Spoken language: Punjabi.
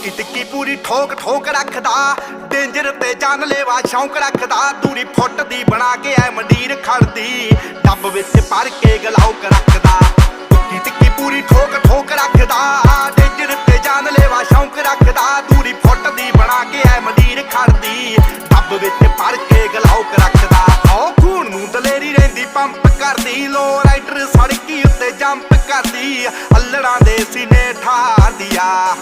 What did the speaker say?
ਟਿੱਕੀ ਟਿੱਕੀ ਪੂਰੀ ਠੋਕ ਠੋਕ ਰੱਖਦਾ, ਡੇਂਜਰ ਤੇ ਜਾਨਲੇਵਾ ਸ਼ੌਂਕ ਰੱਖਦਾ। ਦੂਰੀ ਫੁੱਟ ਦੀ ਬਣਾ ਕੇ ਐ ਮੰਡੀਰ ਖੜਦੀ, ਡੱਬ ਵਿੱਚ ਭਰ ਕੇ ਗਲਾਉਕ ਰੱਖਦਾ। ਟਿੱਕੀ ਟਿੱਕੀ ਪੂਰੀ ਠੋਕ ਠੋਕ ਰੱਖਦਾ, ਡੇਂਜਰ ਤੇ ਜਾਨਲੇਵਾ ਸ਼ੌਂਕ ਰੱਖਦਾ। ਦੂਰੀ ਫੁੱਟ ਦੀ ਬਣਾ ਕੇ ਐ ਮੰਡੀਰ ਖੜਦੀ, ਡੱਬ ਵਿੱਚ ਭਰ ਕੇ ਗਲਾਉਕ ਰੱਖਦਾ। ਓ ਖੂਨ ਨੂੰ ਦਲੇਰੀ ਰਹਿੰਦੀ ਪੰਪ ਕਰਦੀ, ਲੋ ਰਾਈਡਰ ਸੜਕੀ ਉੱਤੇ ਜੰਪ ਕਰਦੀ। ਅੱਲੜਾਂ ਦੇ ਸੀਨੇ ਠਾਰਦੀ ਆ।